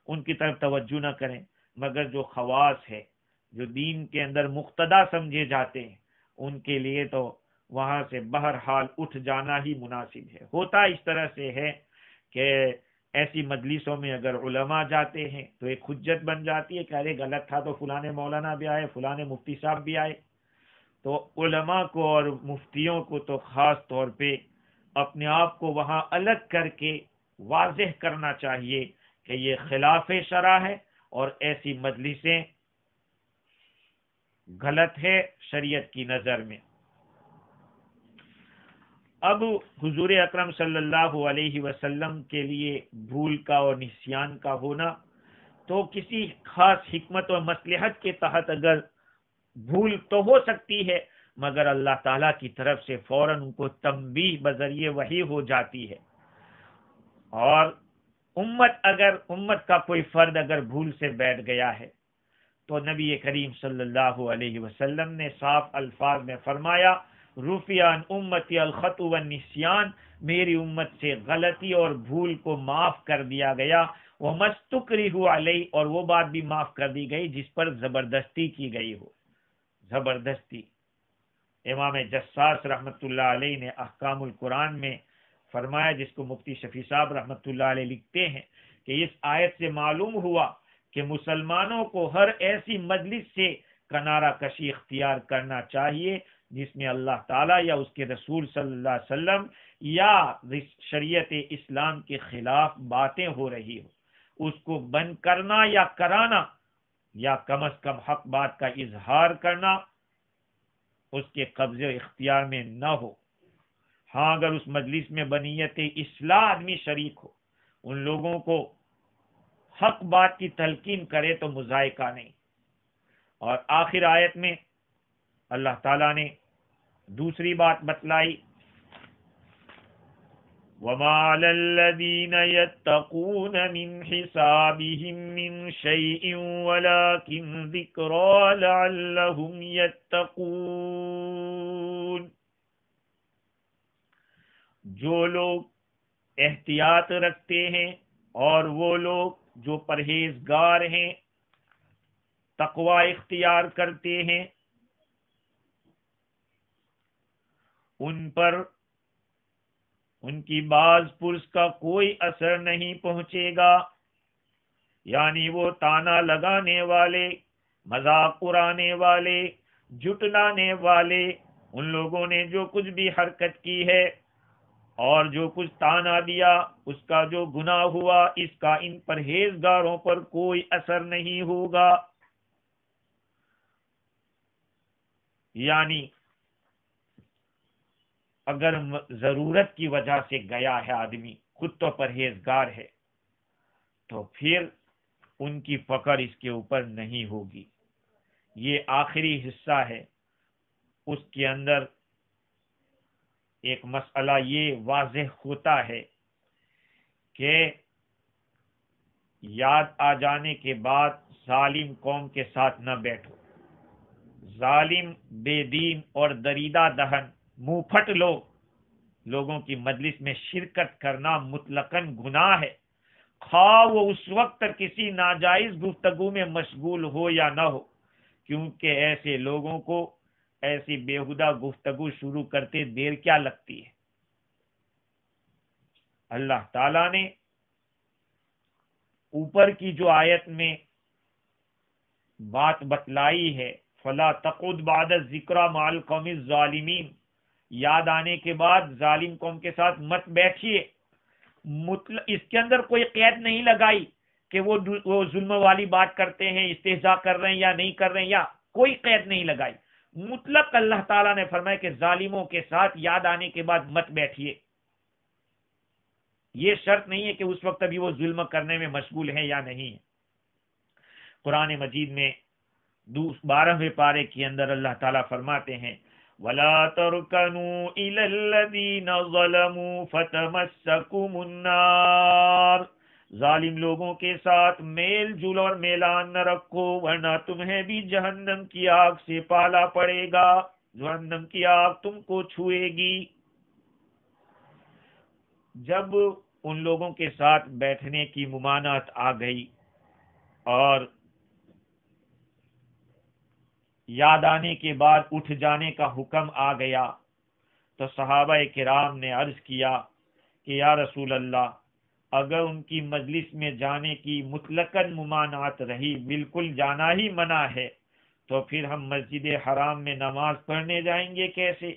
ان کی طرف توجہ نہ کریں۔ مگر جو خواص ہے، جو دین کے اندر مقتدا سمجھے جاتے ہیں، ان کے لیے تو وہاں سے بہرحال اٹھ جانا ہی مناسب ہے۔ ہوتا اس طرح سے ہے کہ ایسی مجلسوں میں اگر علماء جاتے ہیں تو ایک حجت بن جاتی ہے کہ ارے غلط تھا تو فلاں مولانا بھی آئے، فلاں مفتی صاحب بھی آئے۔ تو علماء کو اور مفتیوں کو تو خاص طور پہ اپنے آپ کو وہاں الگ کر کے واضح کرنا چاہیے کہ یہ خلاف شرع ہے اور ایسی مجلسیں غلط ہے شریعت کی نظر میں۔ اب حضور اکرم صلی اللہ علیہ وسلم کے لیے بھول کا اور نسیان کا ہونا تو کسی خاص حکمت اور مصلحت کے تحت اگر بھول تو ہو سکتی ہے، مگر اللہ تعالیٰ کی طرف سے فوراً ان کو تنبیہ بذریعہ وحی ہو جاتی ہے۔ اور امت کا کوئی فرد اگر بھول سے بیٹھ گیا ہے تو نبی کریم صلی اللہ علیہ وسلم نے صاف الفاظ میں فرمایا رفع عن امتی الخطأ والنسیان، میری امت سے غلطی اور بھول کو معاف کر دیا گیا، وما استکرہوا علیہ، اور وہ بات بھی معاف کر دی گئی جس پر زبردستی کی گئی ہو۔ زبردستی، امام جساس رحمت اللہ علیہ نے احکام القرآن میں فرمایا، جس کو مفتی شفیع صاحب رحمت اللہ علیہ لکھتے ہیں کہ اس آیت سے معلوم ہوا کہ مسلمانوں کو ہر ایسی مجلس سے کنارہ کشی اختیار کرنا چاہیے جس میں اللہ تعالیٰ یا اس کے رسول صلی اللہ علیہ وسلم یا شریعت اسلام کے خلاف باتیں ہو رہی ہو، اس کو بند کرنا یا کرانا، یا کم از کم حق بات کا اظہار کرنا اس کے قبضے اختیار میں نہ ہو۔ ہاں اگر اس مجلس میں بنیت اصلاح آدمی شریک ہو، ان لوگوں کو حق بات کی تلقین کرے تو مذائقہ نہیں۔ اور آخر آیت میں اللہ تعالیٰ نے دوسری بات بتلائی وما علی الذین یتقون من حسابهم من شیء ولکن ذکری لعلہم یتقون. جو لوگ احتیاط رکھتے ہیں اور وہ لوگ جو پرہیزگار ہیں، تقوی اختیار کرتے ہیں، ان پر ان کی باز پرس کا کوئی اثر نہیں پہنچے گا. یعنی وہ تانا لگانے والے، مذاق اڑانے والے، جھٹلانے والے، ان لوگوں نے جو کچھ بھی حرکت کی ہے اور جو کچھ تانا دیا، اس کا جو گناہ ہوا، اس کا ان پرہیزگاروں پر کوئی اثر نہیں ہوگا. یعنی اگر ضرورت کی وجہ سے گیا ہے آدمی، خود تو پرہیزگار ہے، تو پھر ان کی پکڑ اس کے اوپر نہیں ہوگی. یہ آخری حصہ ہے، اس کے اندر ایک مسئلہ یہ واضح ہوتا ہے کہ یاد آ جانے کے بعد ظالم قوم کے ساتھ نہ بیٹھو. ظالم، بے دین اور دریدہ دہن منہ پھٹ لوگوں کی مجلس میں شرکت کرنا مطلقاً گناہ ہے، خواہ وہ اس وقت تک کسی ناجائز گفتگو میں مشغول ہو یا نہ ہو، کیونکہ ایسے لوگوں کو ایسی بیہودہ گفتگو شروع کرتے دیر کیا لگتی ہے. اللہ تعالیٰ نے اوپر کی جو آیت میں بات بتلائی ہے، فلا تقعد بعد الذکری مع القوم الظالمین، یاد آنے کے بعد ظالم قوم کے ساتھ مت بیٹھیے، اس کے اندر کوئی قید نہیں لگائی کہ وہ ظلم والی بات کرتے ہیں، استہزاء کر رہے ہیں یا نہیں کر رہے ہیں، یا کوئی قید نہیں لگائی. مطلق اللہ تعالیٰ نے فرمایا کہ ظالموں کے ساتھ یاد آنے کے بعد مت بیٹھیے. یہ شرط نہیں ہے کہ اس وقت ابھی وہ ظلم کرنے میں مشغول ہے یا نہیں. قرآن مجید میں 12ویں پارے کے اندر اللہ تعالیٰ فرماتے ہیں وَلَا تَرْكَنُوا إِلَى الَّذِينَ ظَلَمُوا فَتَمَسَّكُمُ النَّارُ. ظالم لوگوں کے ساتھ میل جول اور میلان نہ رکھو، ورنہ تمہیں بھی جہنم کی آگ سے پالا پڑے گا، جہنم کی آگ تم کو چھوئے گی. جب ان لوگوں کے ساتھ بیٹھنے کی ممانعت آ گئی اور یاد آنے کے بعد اٹھ جانے کا حکم آ گیا، تو صحابہ کرام نے عرض کیا کہ یا رسول اللہ، اگر ان کی مجلس میں جانے کی مطلقاً ممانعت رہی، بالکل جانا ہی منع ہے، تو پھر ہم مسجد حرام میں نماز پڑھنے جائیں گے کیسے؟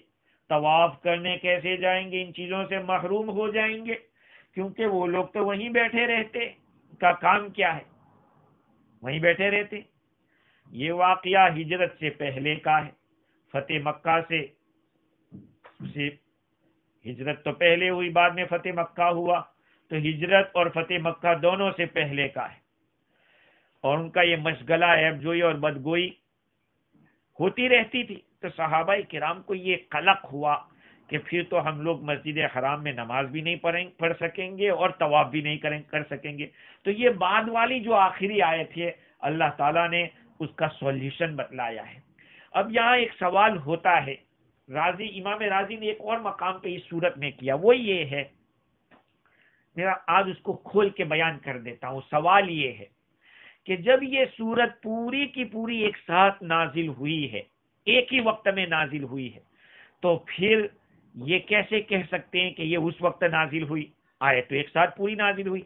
طواف کرنے کیسے جائیں گے؟ ان چیزوں سے محروم ہو جائیں گے، کیونکہ وہ لوگ تو وہیں بیٹھے رہتے، ان کا کام کیا ہے؟ وہیں بیٹھے رہتے. یہ واقعہ ہجرت سے پہلے کا ہے. فتح مکہ سے ہجرت تو پہلے ہوئی، بعد میں فتح مکہ ہوا، تو ہجرت اور فتح مکہ دونوں سے پہلے کا ہے. اور ان کا یہ مشغلہ عیب جوئی اور بدگوئی ہوتی رہتی تھی. تو صحابہ کرام کو یہ قلق ہوا کہ پھر تو ہم لوگ مسجد حرام میں نماز بھی نہیں پڑھ سکیں گے اور طواف بھی نہیں کر سکیں گے. تو یہ بعد والی جو آخری آیت ہے، اللہ تعالیٰ نے اس کا سولوشن بتلایا ہے. اب یہاں ایک سوال ہوتا ہے، امام راضی نے ایک اور مقام پہ اس صورت میں کیا، وہ یہ ہے، میرا آج اس کو کھول کے بیان کر دیتا ہوں. سوال یہ ہے کہ جب یہ سورت پوری کی پوری ایک ساتھ نازل ہوئی ہے، ایک ہی وقت میں نازل ہوئی ہے، تو پھر یہ کیسے کہہ سکتے ہیں کہ یہ اس وقت نازل ہوئی؟ آیت تو ایک ساتھ پوری نازل ہوئی.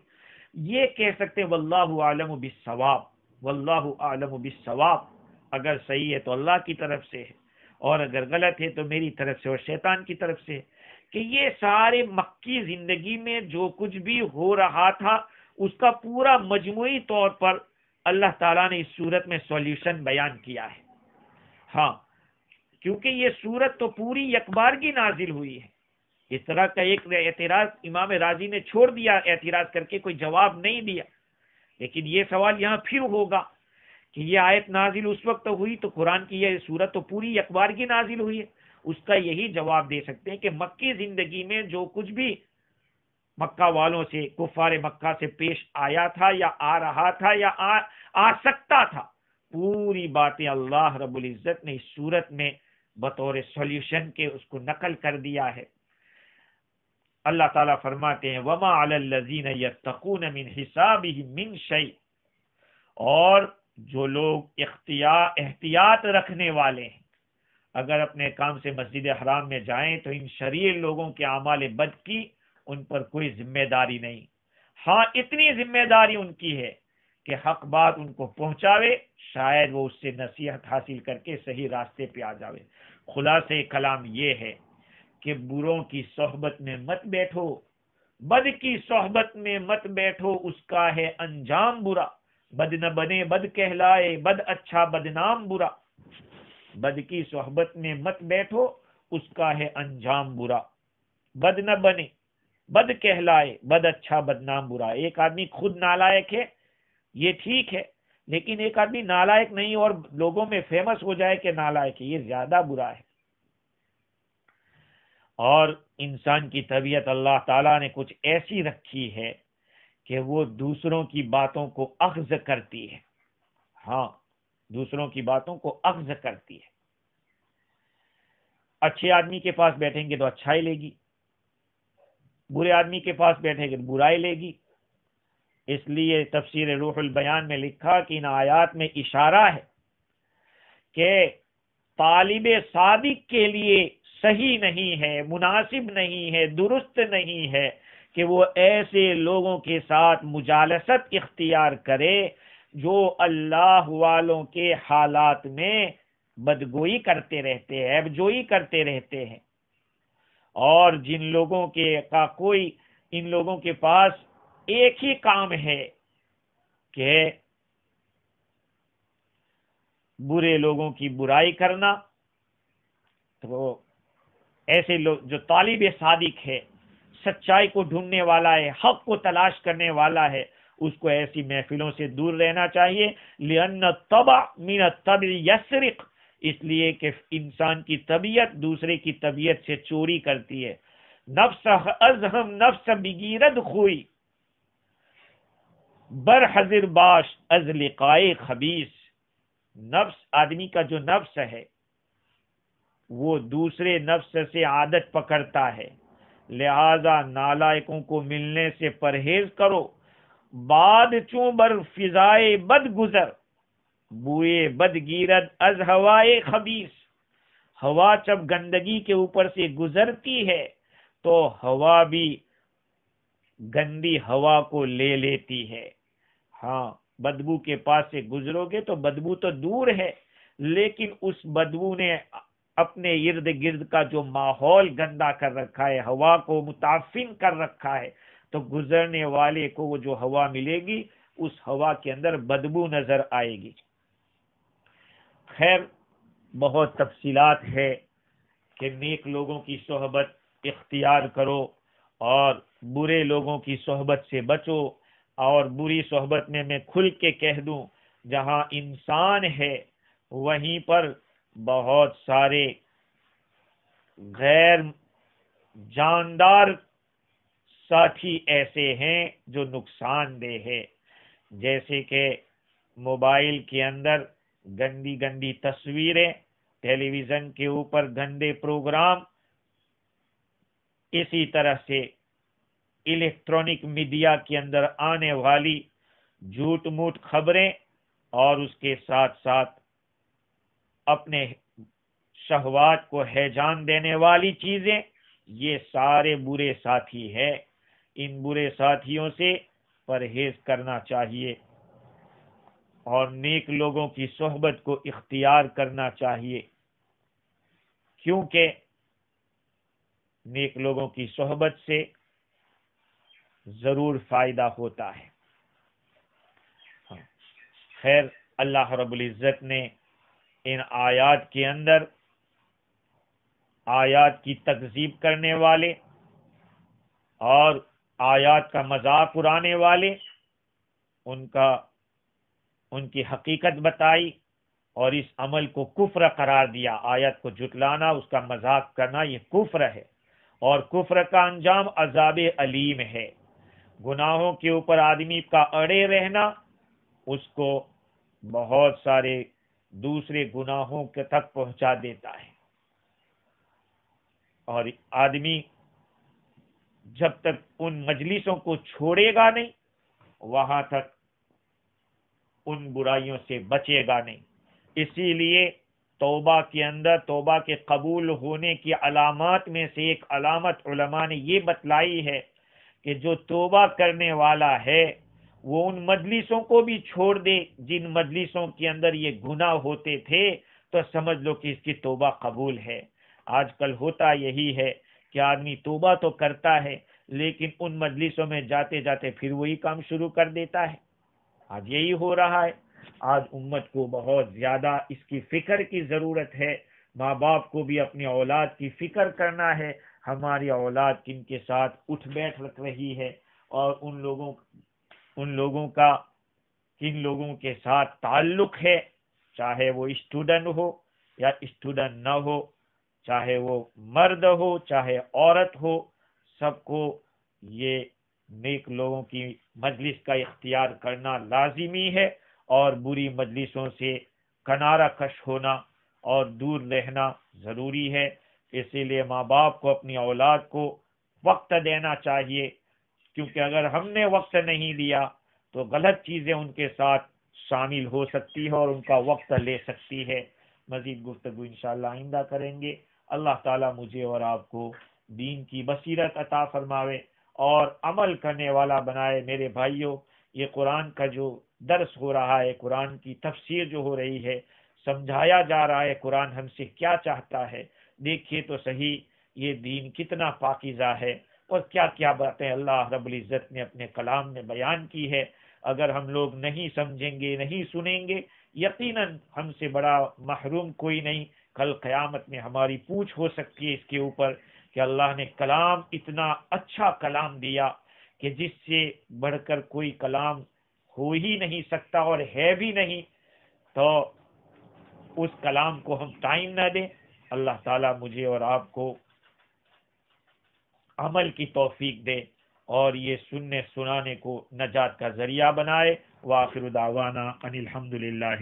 یہ کہہ سکتے ہیں واللہ عالم بالصواب، واللہ عالم بالصواب. اگر صحیح ہے تو اللہ کی طرف سے ہے، اور اگر غلط ہے تو میری طرف سے اور شیطان کی طرف سے ہے، کہ یہ سارے مکی زندگی میں جو کچھ بھی ہو رہا تھا اس کا پورا مجموعی طور پر اللہ تعالیٰ نے اس صورت میں سولیوشن بیان کیا ہے. ہاں، کیونکہ یہ صورت تو پوری یکبارگی نازل ہوئی ہے. اس طرح کا ایک اعتراض امام راضی نے چھوڑ دیا، اعتراض کر کے کوئی جواب نہیں دیا. لیکن یہ سوال یہاں پھر ہوگا کہ یہ آیت نازل اس وقت ہوئی تو قرآن کی یہ صورت تو پوری یکبارگی نازل ہوئی ہے. اس کا یہی جواب دے سکتے ہیں کہ مکی زندگی میں جو کچھ بھی مکہ والوں سے، کفار مکہ سے پیش آیا تھا یا آ رہا تھا یا آ سکتا تھا، پوری باتیں اللہ رب العزت نے اس صورت میں بطور سولوشن کے اس کو نقل کر دیا ہے۔ اللہ تعالیٰ فرماتے ہیں وَمَا عَلَى الَّذِينَ يَتَّقُونَ مِنْ حِسَابِهِمْ مِنْ شَيْءٍ، اور جو لوگ احتیاط رکھنے والے ہیں، اگر اپنے کام سے مسجد حرام میں جائیں تو ان شریر لوگوں کے اعمال بد کی ان پر کوئی ذمہ داری نہیں، ہاں اتنی ذمہ داری ان کی ہے کہ حق بات ان کو پہنچاوے، شاید وہ اس سے نصیحت حاصل کر کے صحیح راستے پہ آ جاوے۔ خلاصہ کلام یہ ہے کہ بروں کی صحبت میں مت بیٹھو، بد کی صحبت میں مت بیٹھو، اس کا ہے انجام برا، بد نہ بنے بد کہلائے، بد اچھا بدنام برا۔ بد کی صحبت میں مت بیٹھو، اس کا ہے انجام برا، بد نہ بنے بد کہلائے، بد اچھا بدنام برا۔ ایک آدمی خود نالائق ہے یہ ٹھیک ہے، لیکن ایک آدمی نالائق نہیں اور لوگوں میں فیمس ہو جائے کہ نالائق ہے، یہ زیادہ برا ہے۔ اور انسان کی طبیعت اللہ تعالیٰ نے کچھ ایسی رکھی ہے کہ وہ دوسروں کی باتوں کو اخذ کرتی ہے، ہاں دوسروں کی باتوں کو اخذ کرتی ہے۔ اچھے آدمی کے پاس بیٹھیں گے تو اچھائی لے گی، برے آدمی کے پاس بیٹھیں گے تو برائی لے گی۔ اس لیے تفسیر روح البیان میں لکھا کہ ان آیات میں اشارہ ہے کہ طالب صادق کے لیے صحیح نہیں ہے، مناسب نہیں ہے، درست نہیں ہے کہ وہ ایسے لوگوں کے ساتھ مجالست اختیار کرے جو اللہ والوں کے حالات میں بدگوئی کرتے رہتے ہیں، عیب جوئی کرتے رہتے ہیں، اور جن لوگوں ان لوگوں کے پاس ایک ہی کام ہے کہ برے لوگوں کی برائی کرنا، تو ایسے لوگ جو طالب صادق ہے، سچائی کو ڈھونڈنے والا ہے، حق کو تلاش کرنے والا ہے، اس کو ایسی محفلوں سے دور رہنا چاہیے۔ لِأَنَّ الطَّبْعَ مِنَ الطَّبْعِ يَسْرِقُ، اس لیے کہ انسان کی طبیعت دوسرے کی طبیعت سے چوری کرتی ہے۔ نفس ازہم نفس بگیرد خوئی، بر حضر باش از لقائے خبیث۔ نفس، آدمی کا جو نفس ہے وہ دوسرے نفس سے عادت پکڑتا ہے، لہذا نالائقوں کو ملنے سے پرہیز کرو۔ بعد چوں بر فضائے بد گزر، بوئے بد گیرد از ہوائے خبیث۔ ہوا جب گندگی کے اوپر سے گزرتی ہے تو ہوا بھی گندی ہوا کو لے لیتی ہے۔ ہاں بدبو کے پاس سے گزرو گے تو بدبو تو دور ہے، لیکن اس بدبو نے اپنے ارد گرد کا جو ماحول گندا کر رکھا ہے، ہوا کو متعفن کر رکھا ہے، تو گزرنے والے کو وہ جو ہوا ملے گی اس ہوا کے اندر بدبو نظر آئے گی۔ خیر بہت تفصیلات ہے کہ نیک لوگوں کی صحبت اختیار کرو اور برے لوگوں کی صحبت سے بچو۔ اور بری صحبت میں کھل کے کہہ دوں، جہاں انسان ہے وہیں پر بہت سارے غیر جاندار ساتھی ایسے ہیں جو نقصان دہ ہے، جیسے کہ موبائل کے اندر گندی گندی تصویریں، ٹیلی ویژن کے اوپر گندے پروگرام، اسی طرح سے الیکٹرانک میڈیا کے اندر آنے والی جھوٹ موٹ خبریں، اور اس کے ساتھ ساتھ اپنے شہوات کو ہیجان دینے والی چیزیں، یہ سارے برے ساتھی ہیں۔ ان برے ساتھیوں سے پرہیز کرنا چاہیے اور نیک لوگوں کی صحبت کو اختیار کرنا چاہیے، کیونکہ نیک لوگوں کی صحبت سے ضرور فائدہ ہوتا ہے۔ خیر اللہ رب العزت نے ان آیات کے اندر آیات کی تکذیب کرنے والے اور آیات کا مذاق اڑانے والے ان کی حقیقت بتائی اور اس عمل کو کفر قرار دیا۔ آیت کو جھٹلانا، اس کا مذاق کرنا، یہ کفر ہے، اور کفر کا انجام عذاب علیم ہے۔ گناہوں کے اوپر آدمی کا اڑے رہنا اس کو بہت سارے دوسرے گناہوں کے تک پہنچا دیتا ہے، اور آدمی جب تک ان مجلسوں کو چھوڑے گا نہیں وہاں تک ان برائیوں سے بچے گا نہیں۔ اسی لیے توبہ کے اندر توبہ کے قبول ہونے کی علامات میں سے ایک علامت علماء نے یہ بتلائی ہے کہ جو توبہ کرنے والا ہے وہ ان مجلسوں کو بھی چھوڑ دے جن مجلسوں کے اندر یہ گناہ ہوتے تھے، تو سمجھ لو کہ اس کی توبہ قبول ہے۔ آج کل ہوتا یہی ہے کہ آدمی توبہ تو کرتا ہے لیکن ان مجلسوں میں جاتے جاتے پھر وہی کام شروع کر دیتا ہے۔ آج یہی ہو رہا ہے۔ آج امت کو بہت زیادہ اس کی فکر کی ضرورت ہے۔ ماں باپ کو بھی اپنی اولاد کی فکر کرنا ہے، ہماری اولاد کن کے ساتھ اٹھ بیٹھ رکھ رہی ہے، اور ان لوگوں کا کن لوگوں کے ساتھ تعلق ہے، چاہے وہ اسٹوڈنٹ ہو یا اسٹوڈنٹ نہ ہو، چاہے وہ مرد ہو چاہے عورت ہو، سب کو یہ نیک لوگوں کی مجلس کا اختیار کرنا لازمی ہے، اور بری مجلسوں سے کنارہ کش ہونا اور دور رہنا ضروری ہے۔ اسی لیے ماں باپ کو اپنی اولاد کو وقت دینا چاہیے، کیونکہ اگر ہم نے وقت نہیں دیا تو غلط چیزیں ان کے ساتھ شامل ہو سکتی ہے اور ان کا وقت لے سکتی ہے۔ مزید گفتگو انشاءاللہ آئندہ کریں گے۔ اللہ تعالیٰ مجھے اور آپ کو دین کی بصیرت عطا فرماوے اور عمل کرنے والا بنائے۔ میرے بھائیوں، یہ قرآن کا جو درس ہو رہا ہے، قرآن کی تفسیر جو ہو رہی ہے، سمجھایا جا رہا ہے قرآن ہم سے کیا چاہتا ہے، دیکھیے تو صحیح یہ دین کتنا پاکیزہ ہے، اور کیا کیا باتیں اللہ رب العزت نے اپنے کلام میں بیان کی ہے۔ اگر ہم لوگ نہیں سمجھیں گے، نہیں سنیں گے، یقیناً ہم سے بڑا محروم کوئی نہیں۔ کل قیامت میں ہماری پوچھ ہو سکتی ہے اس کے اوپر کہ اللہ نے کلام اتنا اچھا کلام دیا کہ جس سے بڑھ کر کوئی کلام ہو ہی نہیں سکتا اور ہے بھی نہیں، تو اس کلام کو ہم ٹائم نہ دیں۔ اللہ تعالیٰ مجھے اور آپ کو عمل کی توفیق دے اور یہ سننے سنانے کو نجات کا ذریعہ بنائے۔ وآخر دعوانا ان الحمدللہ